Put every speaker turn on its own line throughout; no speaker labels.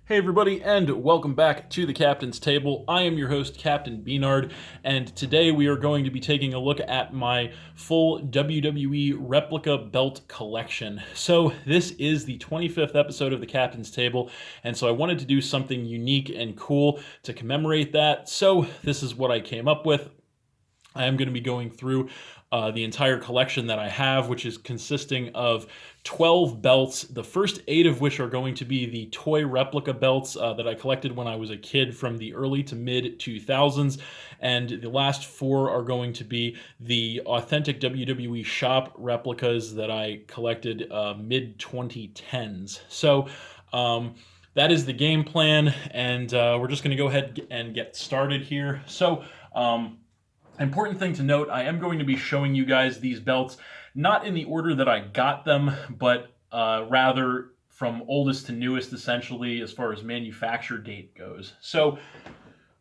Hey everybody, and welcome back to the Captain's Table. I am your host, Captain B-Nard, and today we are going to be taking a look at my full WWE Replica belt collection. So this is the 25th episode of the Captain's Table, and so I wanted to do something unique and cool to commemorate that. So this is what I came up with. I am going to be going through the entire collection that I have, which is consisting of 12 belts, the first 8 of which are going to be the toy replica belts that I collected when I was a kid from the early to mid 2000s, and the last 4 are going to be the authentic WWE shop replicas that I collected mid 2010s. So, that is the game plan, and we're just going to go ahead and get started here. So, important thing to note, I am going to be showing you guys these belts not in the order that I got them, but rather from oldest to newest, essentially, as far as manufacture date goes. So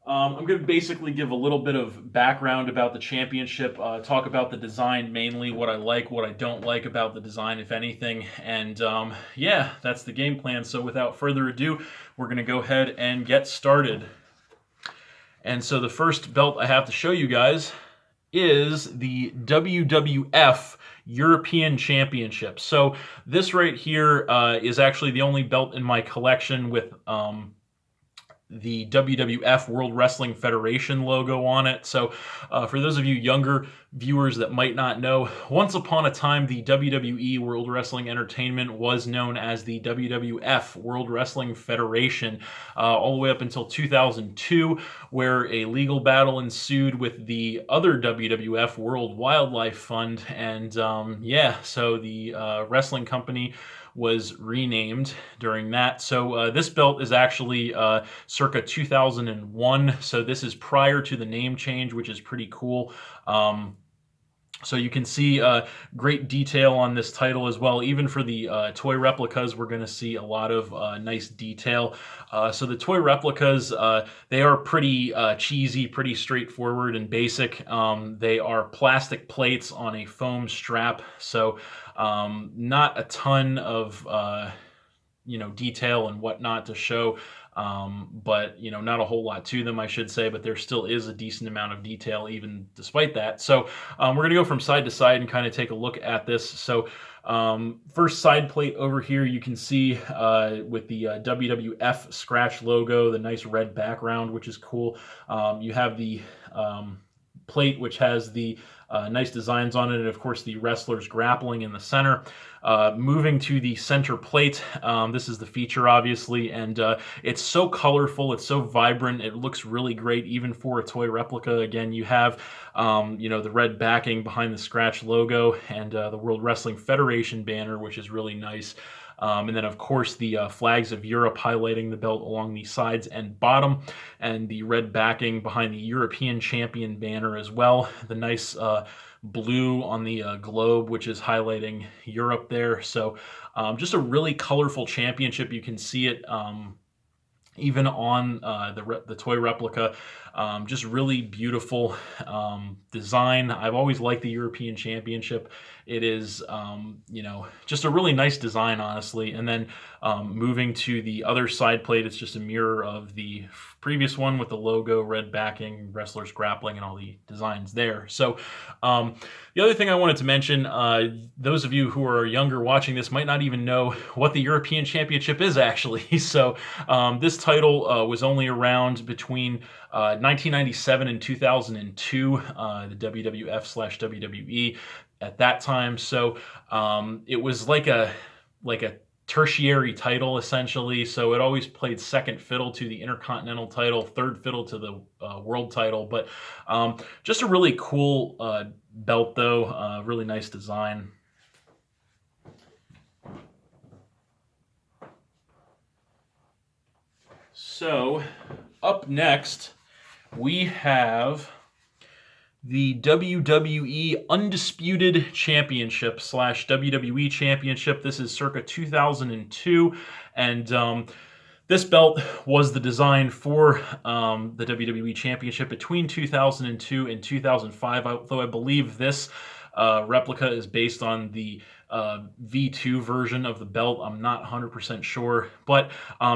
I'm going to basically give a little bit of background about the championship, talk about the design mainly, what I like, what I don't like about the design, if anything, and yeah, that's the game plan. So without further ado, we're going to go ahead and get started. And so the first belt I have to show you guys is the WWF European Championship. So this right here is actually the only belt in my collection with the WWF World Wrestling Federation logo on it. So for those of you younger viewers that might not know, once upon a time the WWE World Wrestling Entertainment was known as the WWF World Wrestling Federation all the way up until 2002, where a legal battle ensued with the other WWF World Wildlife Fund, and yeah, so the wrestling company was renamed during that. So this belt is actually circa 2001. So this is prior to the name change, which is pretty cool. So you can see great detail on this title as well. Even for the toy replicas, we're going to see a lot of nice detail. So the toy replicas, they are pretty cheesy, pretty straightforward and basic. They are plastic plates on a foam strap. So not a ton of detail and whatnot to show, but not a whole lot to them, I should say, but there still is a decent amount of detail even despite that. So we're going to go from side to side and kind of take a look at this. So first side plate over here, you can see with the WWF scratch logo, the nice red background, which is cool. You have the plate, which has the nice designs on it, and of course the wrestlers grappling in the center. Moving to the center plate, this is the feature, obviously, and it's so colorful, it's so vibrant, it looks really great, even for a toy replica. Again, you have the red backing behind the scratch logo, and the World Wrestling Federation banner, which is really nice. And then, of course, the flags of Europe highlighting the belt along the sides and bottom, and the red backing behind the European Champion banner as well. The nice blue on the globe, which is highlighting Europe there. So just a really colorful championship. You can see it even on the toy replica. Just really beautiful design. I've always liked the European Championship. It is, just a really nice design, honestly. And then moving to the other side plate, it's just a mirror of the previous one with the logo, red backing, wrestlers grappling, and all the designs there. So the other thing I wanted to mention, those of you who are younger watching this might not even know what the European Championship is actually. So this title was only around between 1997 and 2002, the WWF/WWE at that time. So it was like a tertiary title, essentially. So it always played second fiddle to the Intercontinental title, third fiddle to the world title. But just a really cool belt, though. Really nice design. So up next, we have the WWE Undisputed Championship / WWE Championship. This is circa 2002, and this belt was the design for the WWE Championship between 2002 and 2005, although I believe this replica is based on the V2 version of the belt. I'm not 100% sure, but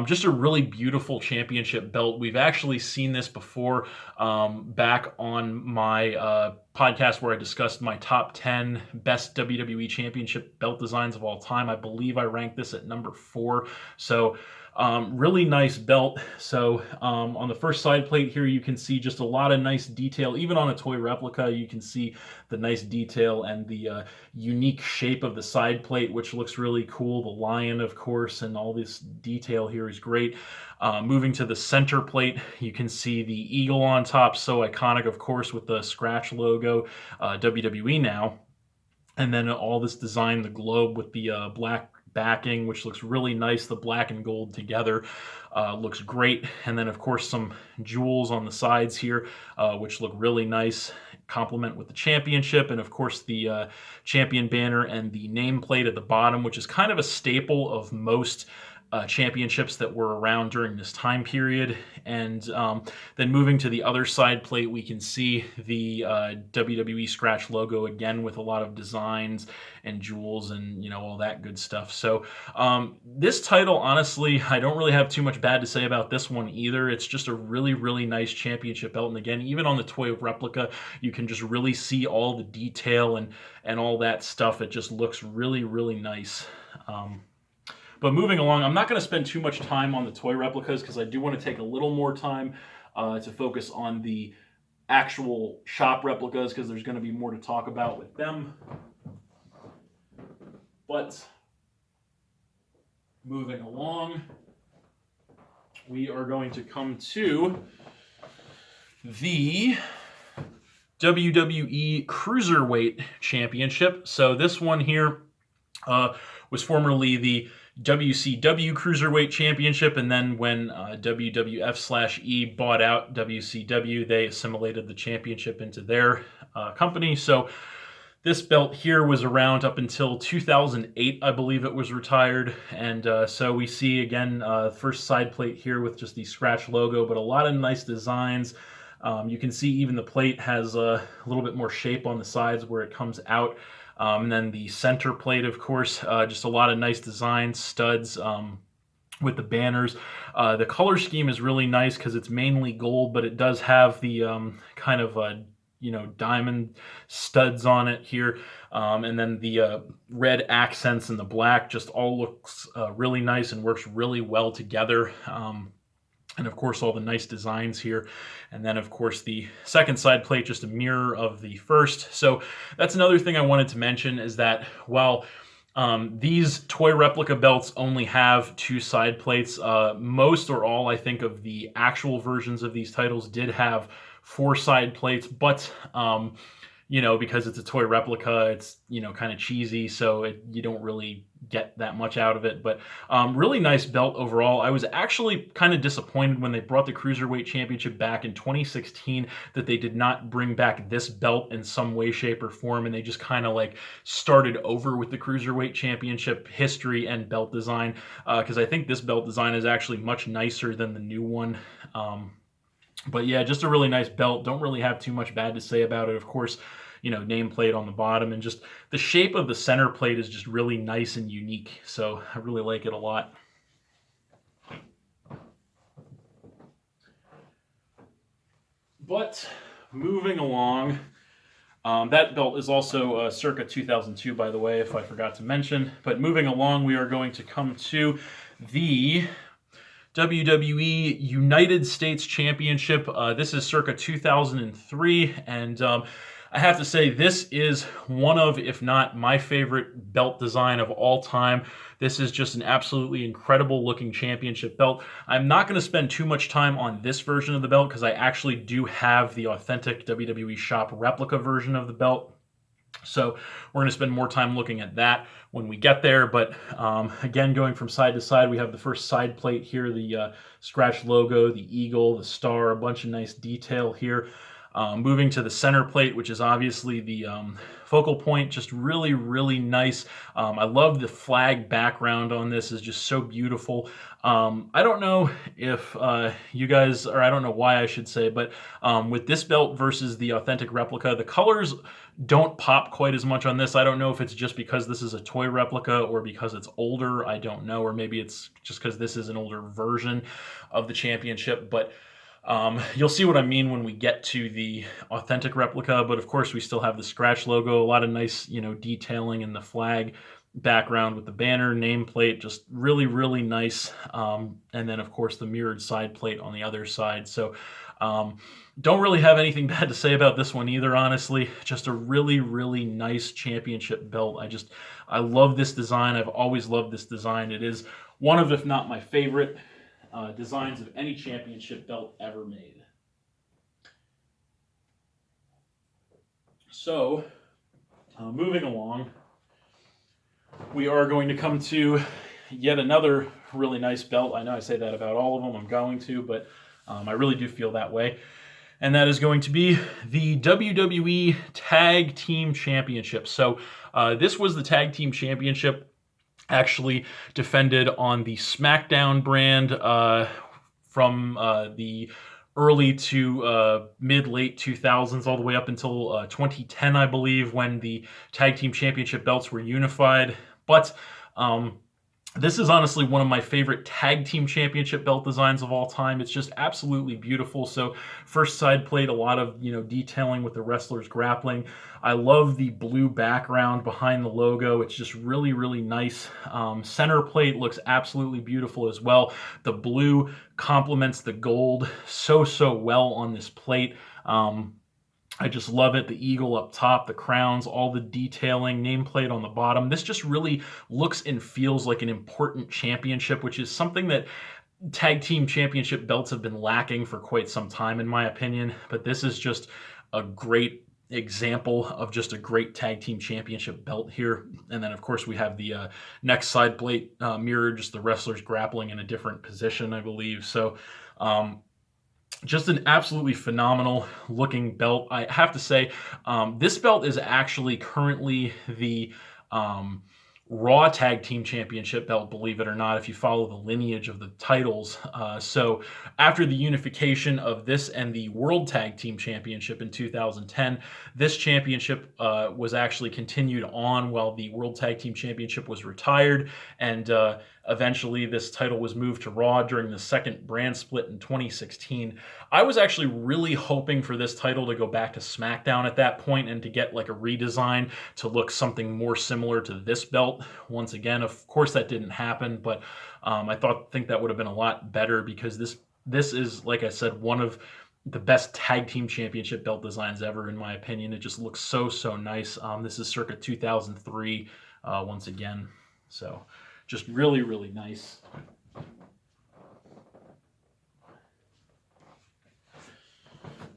just a really beautiful championship belt. We've actually seen this before back on my podcast where I discussed my top 10 best WWE Championship belt designs of all time. I believe I ranked this at number 4. So really nice belt. So on the first side plate here, you can see just a lot of nice detail. Even on a toy replica, you can see the nice detail and the unique shape of the side plate, which looks really cool. The lion, of course, and all this detail here is great. Moving to the center plate, you can see the eagle on top, so iconic, of course, with the scratch logo, WWE now. And then all this design, the globe with the black backing, which looks really nice. The black and gold together looks great. And then, of course, some jewels on the sides here, which look really nice. Complement with the championship, and of course the champion banner and the nameplate at the bottom, which is kind of a staple of most championships that were around during this time period. And then moving to the other side plate, we can see the WWE scratch logo again with a lot of designs and jewels and, you know, all that good stuff. So this title, honestly, I don't really have too much bad to say about this one either. It's just a really, really nice championship belt. And again, even on the toy replica, you can just really see all the detail and all that stuff. It just looks really, really nice. But moving along, I'm not going to spend too much time on the toy replicas because I do want to take a little more time to focus on the actual shop replicas because there's going to be more to talk about with them. But moving along, we are going to come to the WWE Cruiserweight Championship. So this one here was formerly the WCW Cruiserweight Championship, and then when WWF/E bought out WCW, they assimilated the championship into their company. So this belt here was around up until 2008, I believe it was retired. And so we see, again, first side plate here with just the scratch logo, but a lot of nice designs. You can see even the plate has a little bit more shape on the sides where it comes out. And then the center plate, of course, just a lot of nice designs, studs with the banners. The color scheme is really nice because it's mainly gold, but it does have the kind of diamond studs on it here. And then the red accents and the black just all looks really nice and works really well together. And of course, all the nice designs here. And then, of course, the second side plate, just a mirror of the first. So that's another thing I wanted to mention is that while these toy replica belts only have 2 side plates, most or all, I think, of the actual versions of these titles did have 4 side plates. But because it's a toy replica, it's, kind of cheesy, so you don't really get that much out of it. But really nice belt overall. I was actually kind of disappointed when they brought the Cruiserweight Championship back in 2016 that they did not bring back this belt in some way, shape, or form, and they just kind of started over with the Cruiserweight Championship history and belt design, because I think this belt design is actually much nicer than the new one. But yeah, just a really nice belt. Don't really have too much bad to say about it. Of course, nameplate on the bottom, and just the shape of the center plate is just really nice and unique. So I really like it a lot. But moving along, that belt is also circa 2002, by the way, if I forgot to mention. But moving along, we are going to come to the WWE United States Championship. This is circa 2003, and I have to say this is one of, if not my favorite belt design of all time. This is just an absolutely incredible looking championship belt. I'm not going to spend too much time on this version of the belt because I actually do have the authentic WWE shop replica version of the belt. So we're going to spend more time looking at that when we get there. But again, going from side to side, we have the first side plate here, the scratch logo, the eagle, the star, a bunch of nice detail here. Moving to the center plate, which is obviously the focal point, just really, really nice. I love the flag background on this, is just so beautiful. I don't know if you guys, or I don't know why I should say, but with this belt versus the authentic replica, the colors don't pop quite as much on this. I don't know if it's just because this is a toy replica or because it's older. I don't know, or maybe it's just because this is an older version of the championship, but you'll see what I mean when we get to the authentic replica. But of course, we still have the scratch logo, a lot of nice, detailing in the flag background with the banner, nameplate, just really, really nice. And then, of course, the mirrored side plate on the other side. So don't really have anything bad to say about this one either, honestly. Just a really, really nice championship belt. I love this design. I've always loved this design. It is one of, if not my favorite, designs of any championship belt ever made. So, moving along, we are going to come to yet another really nice belt. I know I say that about all of them. I'm going to, but I really do feel that way. And that is going to be the WWE Tag Team Championship. So, this was the Tag Team Championship actually defended on the SmackDown brand from the early to mid-late 2000s, all the way up until 2010, I believe, when the Tag Team Championship belts were unified. But this is honestly one of my favorite Tag Team Championship belt designs of all time. It's just absolutely beautiful. So first side plate, a lot of detailing with the wrestlers grappling. I love the blue background behind the logo. It's just really, really nice. Center plate looks absolutely beautiful as well. The blue complements the gold so well on this plate. I just love it. The eagle up top, the crowns, all the detailing, nameplate on the bottom. This just really looks and feels like an important championship, which is something that tag team championship belts have been lacking for quite some time, in my opinion. But this is just a great example of just a great tag team championship belt here. And then, of course, we have the next side plate mirror, just the wrestlers grappling in a different position, I believe. So, just an absolutely phenomenal looking belt. I have to say, this belt is actually currently the Raw Tag Team Championship belt, believe it or not, if you follow the lineage of the titles. So after the unification of this and the World Tag Team Championship in 2010, this championship was actually continued on while the World Tag Team Championship was retired, and eventually this title was moved to Raw during the second brand split in 2016. I was actually really hoping for this title to go back to SmackDown at that point and to get like a redesign to look something more similar to this belt. Once again, of course that didn't happen, but I think that would have been a lot better, because this is, like I said, one of the best tag team championship belt designs ever, in my opinion. It just looks so nice. This is circa 2003 once again. So just really, really nice.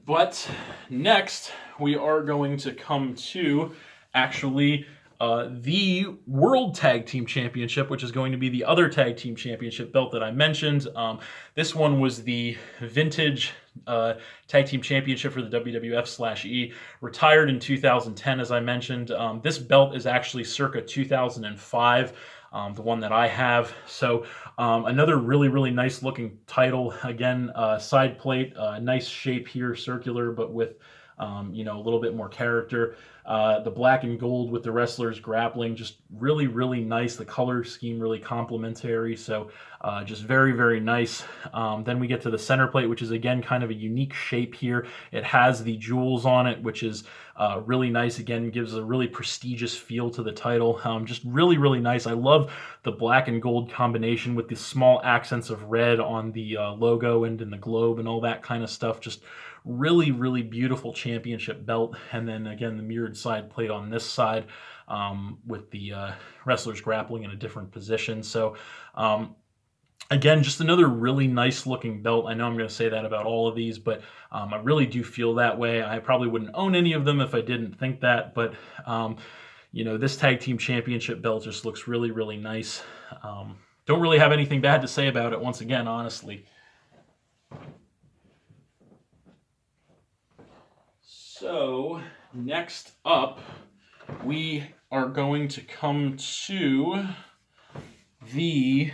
But next, we are going to come to actually the World Tag Team Championship, which is going to be the other Tag Team Championship belt that I mentioned. This one was the vintage Tag Team Championship for the WWF/E, retired in 2010, as I mentioned. This belt is actually circa 2005. The one that I have. So another really, really nice looking title. Again, side plate, nice shape here, circular, but with a little bit more character. The black and gold with the wrestlers grappling, just really, really nice. The color scheme really complementary. So just very, very nice. Then we get to the center plate, which is again kind of a unique shape here. It has the jewels on it, which is really nice. Again, gives a really prestigious feel to the title. Just really, really nice. I love the black and gold combination with the small accents of red on the logo and in the globe and all that kind of stuff. Just really, really beautiful championship belt. And then again, the mirrored side plate on this side with the wrestlers grappling in a different position. So again, just another really nice looking belt. I know I'm going to say that about all of these, but I really do feel that way. I probably wouldn't own any of them if I didn't think that, but this tag team championship belt just looks really, really nice. Don't really have anything bad to say about it, once again, honestly. So, next up, we are going to come to the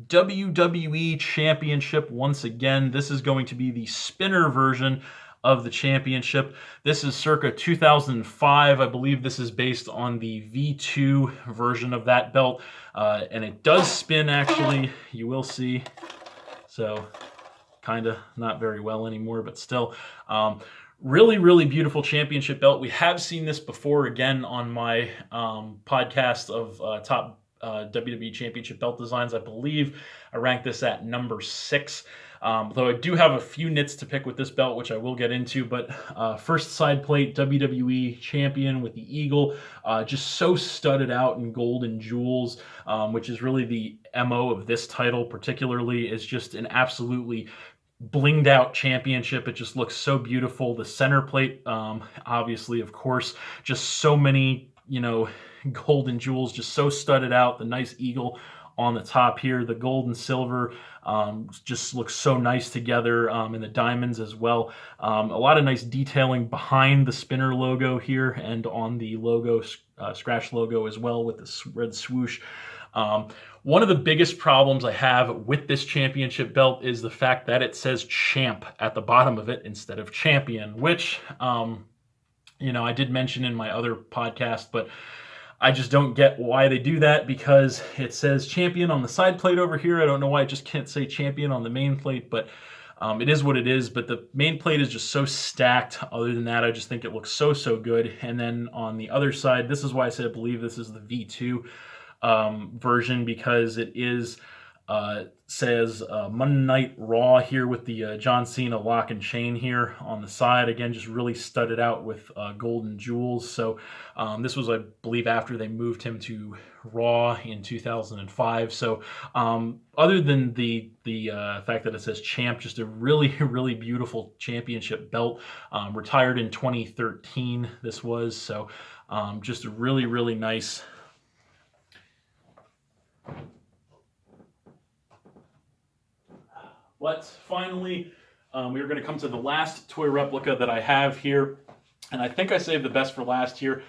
WWE Championship once again. This is going to be the spinner version of the championship. This is circa 2005. I believe this is based on the V2 version of that belt. And it does spin, actually. You will see. So, kind of not very well anymore, but still. Really, really beautiful championship belt. We have seen this before, again, on my podcast of top WWE Championship belt designs. I believe I ranked this at number 6. Though I do have a few nits to pick with this belt, which I will get into. But first side plate, WWE Champion with the eagle, just so studded out in gold and jewels, which is really the MO of this title particularly, is just an absolutely blinged out championship. It just looks so beautiful. The center plate, obviously, of course, just so many, gold and jewels, just so studded out. The nice eagle on the top here, the gold and silver just looks so nice together, and the diamonds as well. A lot of nice detailing behind the spinner logo here and on the logo, scratch logo as well, with the red swoosh. One of the biggest problems I have with this championship belt is the fact that it says champ at the bottom of it instead of champion, which, I did mention in my other podcast, but I just don't get why they do that, because it says champion on the side plate over here. I don't know why I just can't say champion on the main plate, but it is what it is. But the main plate is just so stacked. Other than that, I just think it looks so, so good. And then on the other side, this is why I said I believe this is the V2 version, because it is says Monday Night Raw here with the John Cena lock and chain here on the side. Again, just really studded out with golden jewels. So this was, I believe, after they moved him to Raw in 2005. So other than the fact that it says champ, just a really, really beautiful championship belt. Retired in 2013, this was. So just a really, really nice. But finally, we are going to come to the last toy replica that I have here. And I think I saved the best for last here,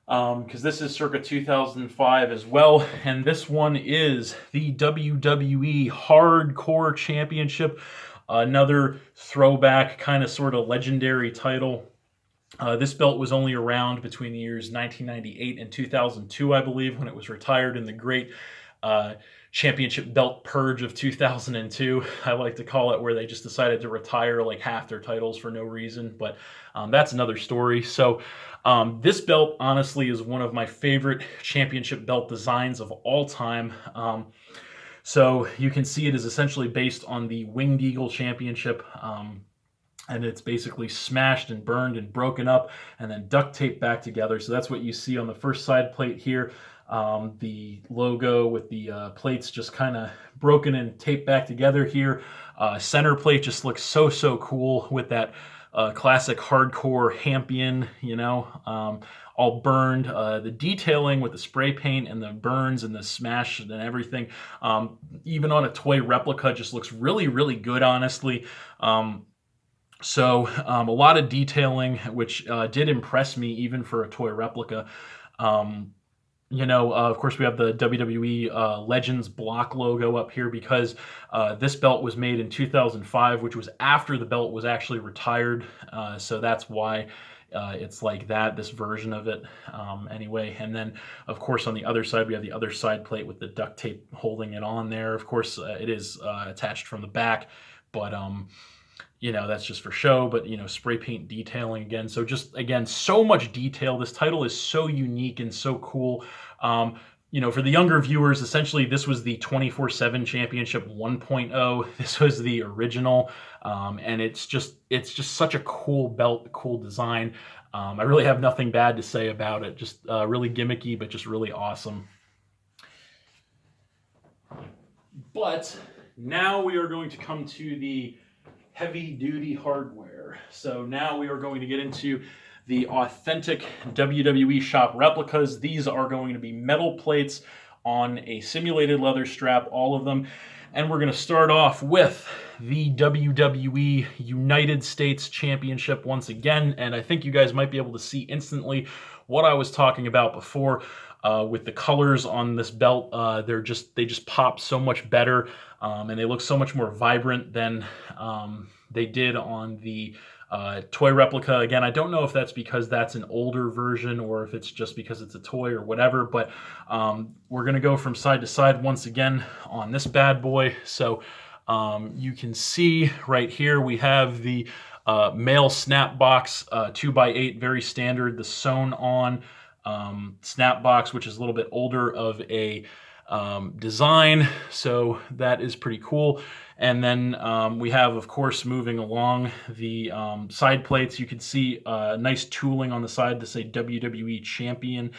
because this is circa 2005 as well. And this one is the WWE Hardcore Championship. Another throwback, kind of sort of legendary title. This belt was only around between the years 1998 and 2002, I believe, when it was retired in the great championship belt purge of 2002, I like to call it, where they just decided to retire like half their titles for no reason. But that's another story. So this belt, honestly, is one of my favorite championship belt designs of all time. So you can see it is essentially based on the Winged Eagle Championship. And it's basically smashed and burned and broken up and then duct taped back together. So that's what you see on the first side plate here. The logo with the plates just kind of broken and taped back together here. Center plate just looks so, so cool with that classic hardcore Hampion, all burned. The detailing with the spray paint and the burns and the smash and everything, even on a toy replica, just looks really, really good, honestly. So a lot of detailing, which did impress me even for a toy replica. Of course, we have the WWE Legends block logo up here, because this belt was made in 2005, which was after the belt was actually retired. So that's why it's like that, this version of it, anyway. And then, of course, on the other side, we have the other side plate with the duct tape holding it on there. Of course, it is attached from the back, but that's just for show, but, spray paint detailing again. So just, again, so much detail. This title is so unique and so cool. For the younger viewers, essentially, this was the 24/7 Championship 1.0. This was the original. And it's just such a cool belt, cool design. I really have nothing bad to say about it. Just really gimmicky, but just really awesome. But now we are going to come to the heavy-duty hardware. So now we are going to get into the authentic WWE shop replicas. These are going to be metal plates on a simulated leather strap, all of them. And we're going to start off with the WWE United States Championship once again. And I think you guys might be able to see instantly what I was talking about before with the colors on this belt. They just pop so much better, and they look so much more vibrant than they did on the toy replica. Again, I don't know if that's because that's an older version or if it's just because it's a toy or whatever, but we're going to go from side to side once again on this bad boy. So you can see right here we have the male snap box 2x8, very standard, the sewn on snap box, which is a little bit older of a design, so that is pretty cool. And then we have, of course, moving along the side plates, you can see nice tooling on the side to say WWE Champion.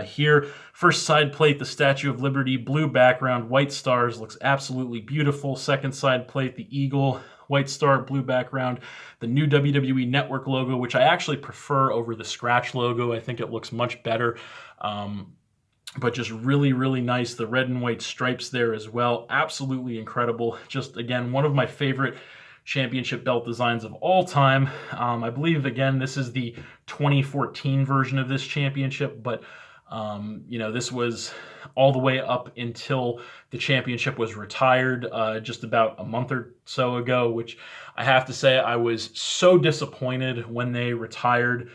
Here, first side plate, the Statue of Liberty, blue background, white stars, looks absolutely beautiful. Second side plate, the Eagle, white star, blue background, the new WWE Network logo, which I actually prefer over the scratch logo. I think it looks much better. But just really, really nice. The red and white stripes there as well. Absolutely incredible. Just, again, one of my favorite championship belt designs of all time. I believe, again, this is the 2014 version of this championship, but this was all the way up until the championship was retired just about a month or so ago, which I have to say I was so disappointed when they retired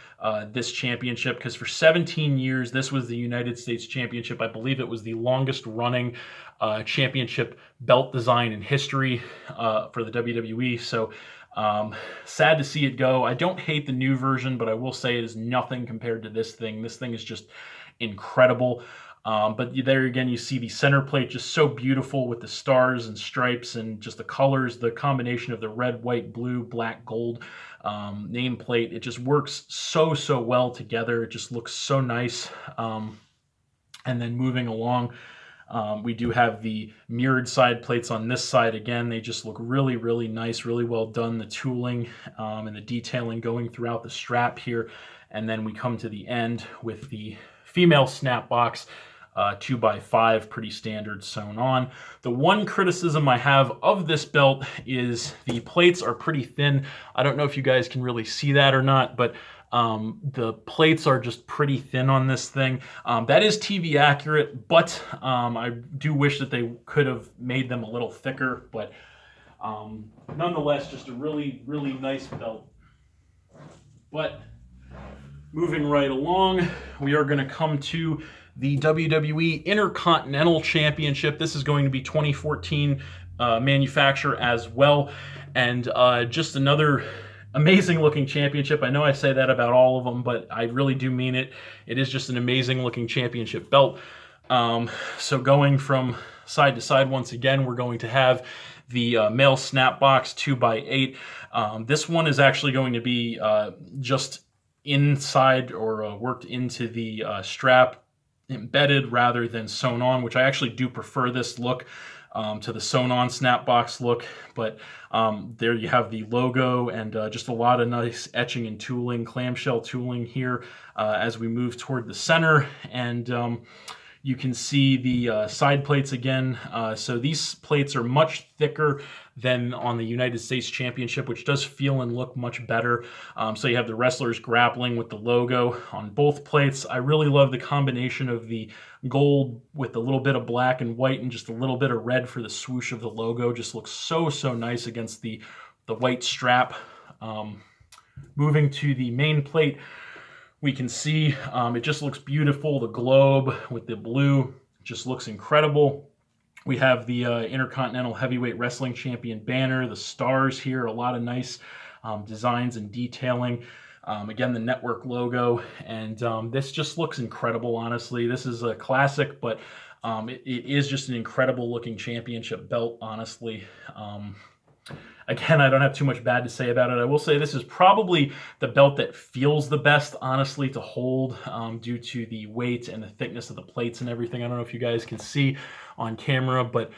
this championship, because for 17 years, this was the United States Championship. I believe it was the longest running championship belt design in history for the WWE. So sad to see it go. I don't hate the new version, but I will say it is nothing compared to this thing. This thing is just incredible. But there again, you see the center plate just so beautiful with the stars and stripes and just the colors, the combination of the red, white, blue, black, gold nameplate. It just works so well together. It just looks so nice. And then moving along, we do have the mirrored side plates on this side. Again, they just look really nice, really well done. The tooling and the detailing going throughout the strap here. And then we come to the end with the female snap box, 2x5, pretty standard, sewn on. The one criticism I have of this belt is the plates are pretty thin. I don't know if you guys can really see that or not, but the plates are just pretty thin on this thing. That is TV accurate, but I do wish that they could have made them a little thicker, but nonetheless, just a really nice belt. But moving right along, we are going to come to the WWE Intercontinental Championship. This is going to be 2014 manufacture as well, and just another amazing looking championship. I know I say that about all of them, but I really do mean it. It is just an amazing looking championship belt. So going from side to side once again, we're going to have the male snap box 2x8. This one is actually going to be just inside or worked into the strap, embedded rather than sewn on, which I actually do prefer this look to the sewn on snap box look. But there you have the logo and just a lot of nice etching and tooling, clamshell tooling here as we move toward the center. And you can see the side plates again. So these plates are much thicker than on the United States Championship, which does feel and look much better. So you have the wrestlers grappling with the logo on both plates. I really love the combination of the gold with a little bit of black and white and just a little bit of red for the swoosh of the logo. Just looks so nice against the white strap. Moving to the main plate, we can see it just looks beautiful. The globe with the blue just looks incredible. We have the Intercontinental Heavyweight Wrestling Champion banner, the stars here, a lot of nice designs and detailing. Again, the network logo, and this just looks incredible, honestly. This is a classic, but it is just an incredible looking championship belt, honestly. Again, I don't have too much bad to say about it. I will say this is probably the belt that feels the best, honestly, to hold due to the weight and the thickness of the plates and everything. I don't know if you guys can see on camera, but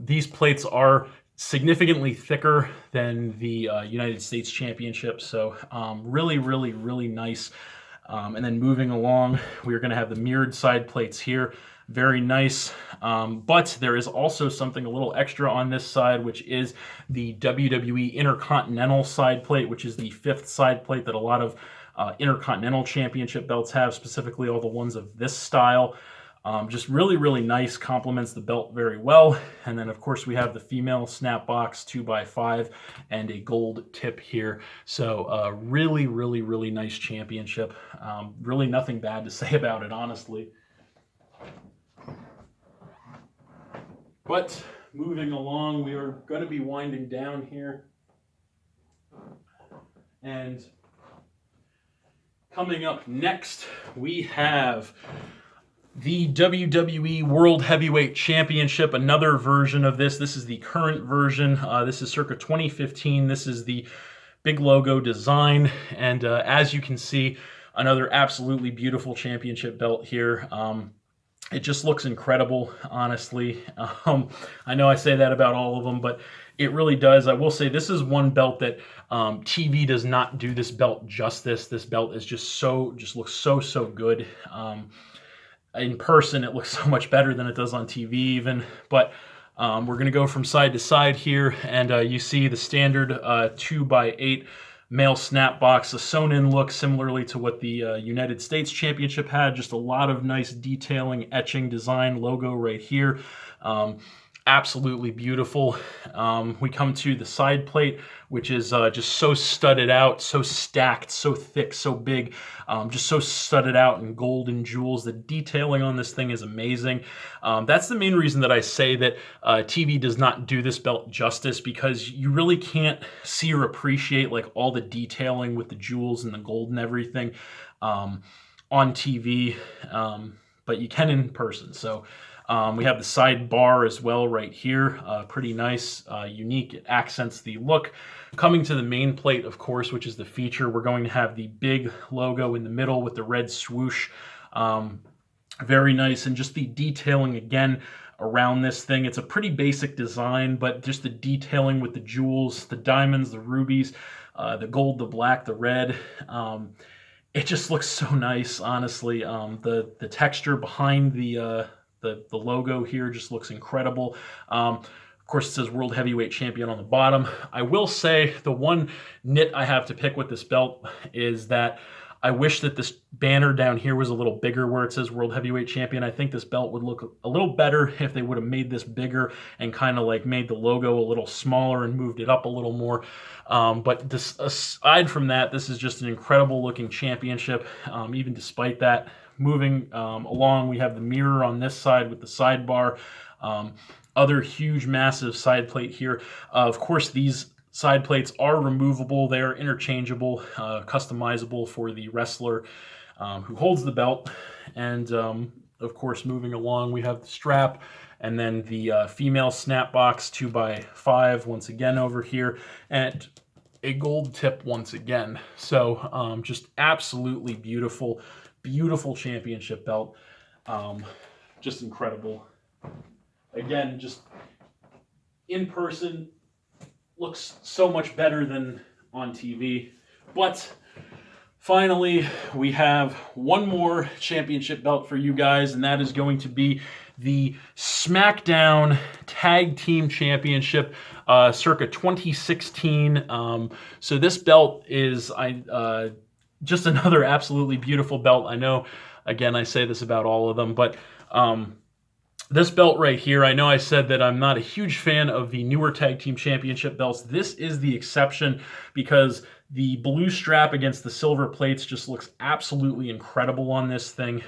these plates are significantly thicker than the United States Championship. So really nice. And then moving along, we're going to have the mirrored side plates here. Very nice. But there is also something a little extra on this side, which is the WWE Intercontinental side plate, which is the 5th side plate that a lot of Intercontinental Championship belts have, specifically all the ones of this style. Just really, really nice, complements the belt very well. And then, of course, we have the female snap box 2x5 and a gold tip here. So really, really, really nice championship. Really nothing bad to say about it, honestly. But moving along, we are going to be winding down here. And coming up next, we have the WWE World Heavyweight Championship, another version of this. This is the current version. This is circa 2015. This is the big logo design. And as you can see, another absolutely beautiful championship belt here. It just looks incredible, honestly. I know I say that about all of them, but it really does. I will say this is one belt that TV does not do this belt justice. This belt is just looks so good. In person, it looks so much better than it does on TV even. But we're going to go from side to side here, and you see the standard 2x8 male snap box, a sewn-in look similarly to what the United States Championship had. Just a lot of nice detailing, etching, design, logo right here. Absolutely beautiful. We come to the side plate, which is just so studded out, so stacked, so thick, so big, just so studded out in gold and jewels. The detailing on this thing is amazing. That's the main reason that I say that TV does not do this belt justice, because you really can't see or appreciate like all the detailing with the jewels and the gold and everything on TV, but you can in person. So we have the side bar as well right here. Pretty nice, unique. It accents the look. Coming to the main plate, of course, which is the feature, we're going to have the big logo in the middle with the red swoosh. Very nice. And just the detailing again around this thing. It's a pretty basic design, but just the detailing with the jewels, the diamonds, the rubies, the gold, the black, the red. It just looks so nice, honestly. The texture behind the logo here just looks incredible. Of course, it says World Heavyweight Champion on the bottom. I will say the one nit I have to pick with this belt is that I wish that this banner down here was a little bigger where it says World Heavyweight Champion. I think this belt would look a little better if they would have made this bigger and kind of like made the logo a little smaller and moved it up a little more. But this, aside from that, this is just an incredible looking championship, even despite that. Moving along, we have the mirror on this side with the sidebar. Other huge, massive side plate here. Of course, these side plates are removable. They are interchangeable, customizable for the wrestler who holds the belt. And of course, moving along, we have the strap and then the female snap box 2x5 once again over here, and a gold tip once again. So just absolutely beautiful. Beautiful championship belt. Just incredible. Again, just in person, looks so much better than on TV. But finally, we have one more championship belt for you guys, and that is going to be the SmackDown Tag Team Championship, circa 2016. So this belt is just another absolutely beautiful belt. I know, again, I say this about all of them, but this belt right here, I know I said that I'm not a huge fan of the newer Tag Team Championship belts. This is the exception because the blue strap against the silver plates just looks absolutely incredible on this thing.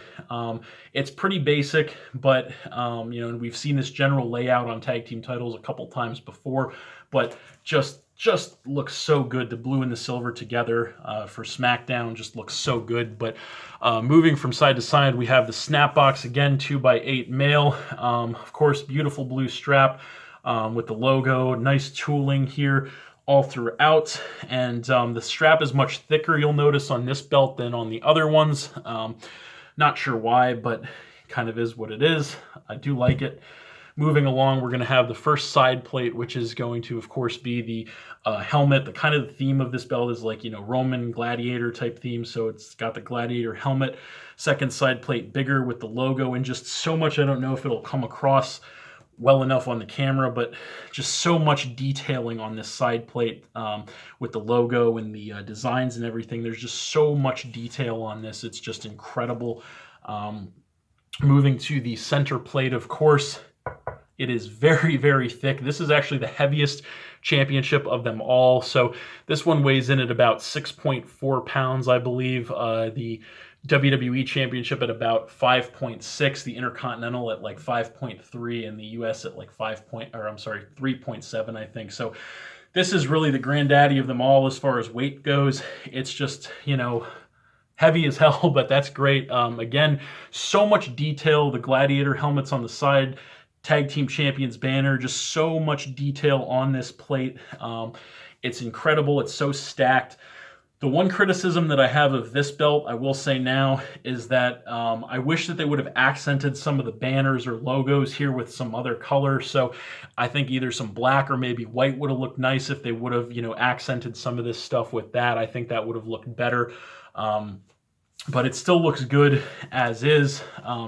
It's pretty basic, but we've seen this general layout on tag team titles a couple times before, but just looks so good. The blue and the silver together for SmackDown just looks so good. But moving from side to side, we have the snap box again, 2x8 male. Of course, beautiful blue strap with the logo, nice tooling here all throughout. And the strap is much thicker, you'll notice, on this belt than on the other ones. Not sure why, but kind of is what it is. I do like it. moving along, we're going to have the first side plate, which is going to, of course, be the helmet. The kind of the theme of this belt is like, you know, Roman gladiator type theme. So it's got the gladiator helmet. Second side plate bigger with the logo, and just so much. I don't know if it'll come across well enough on the camera, but just so much detailing on this side plate with the logo and the designs and everything. There's just so much detail on this. It's just incredible. Moving to the center plate, of course, it is very, very thick. This is actually the heaviest championship of them all. So this one weighs in at about 6.4 pounds, I believe. The WWE Championship at about 5.6, the Intercontinental at like 5.3, and the US at like 3.7, I think. So this is really the granddaddy of them all as far as weight goes. It's just, you know, heavy as hell, but that's great. Again, so much detail. The gladiator helmets on the side, tag team champions banner, just so much detail on this plate. It's incredible. It's so stacked. The one criticism that I have of this belt, I will say now, is that I wish that they would have accented some of the banners or logos here with some other color. So I think either some black or maybe white would have looked nice if they would have, you know, accented some of this stuff with that. I think that would have looked better. But it still looks good as is.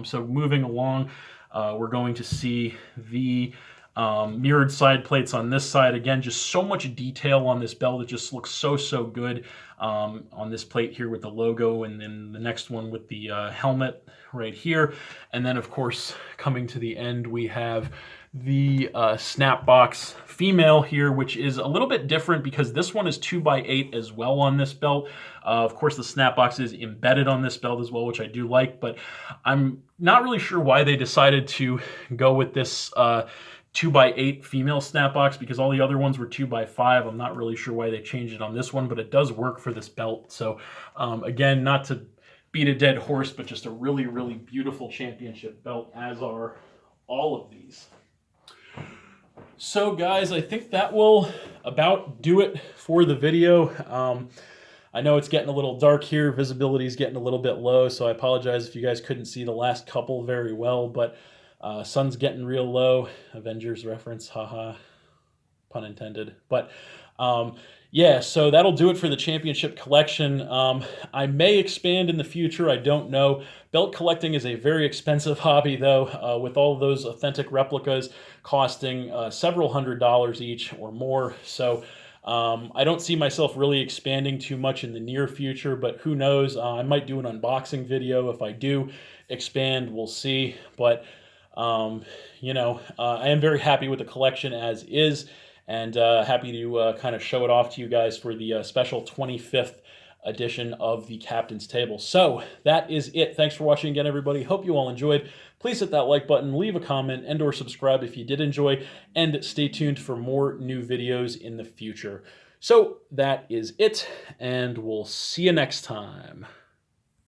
So moving along, we're going to see the mirrored side plates on this side. Again, just so much detail on this belt. It just looks so, so good on this plate here with the logo, and then the next one with the helmet right here. And then, of course, coming to the end, we have the snapbox female here, which is a little bit different because this one is 2x8 as well on this belt. Of course, the snapbox is embedded on this belt as well, which I do like, but I'm not really sure why they decided to go with this 2x8 female snapbox, because all the other ones were 2x5. I'm not really sure why they changed it on this one, but it does work for this belt. So again, not to beat a dead horse, but just a really, really beautiful championship belt, as are all of these. So guys, I think that will about do it for the video. I know it's getting a little dark here. Visibility is getting a little bit low, so I apologize if you guys couldn't see the last couple very well, but sun's getting real low. Avengers reference, haha, pun intended. But yeah, so that'll do it for the championship collection. I may expand in the future, I don't know. Belt collecting is a very expensive hobby, though, with all of those authentic replicas costing several $100s each or more. So I don't see myself really expanding too much in the near future, but who knows? I might do an unboxing video. If I do expand, we'll see. But you know, I am very happy with the collection as is, and happy to kind of show it off to you guys for the special 25th edition of the Captain's Table. So that is it. Thanks for watching again, everybody. Hope you all enjoyed. Please hit that like button, leave a comment, and or subscribe if you did enjoy, and stay tuned for more new videos in the future. So that is it, and we'll see you next time.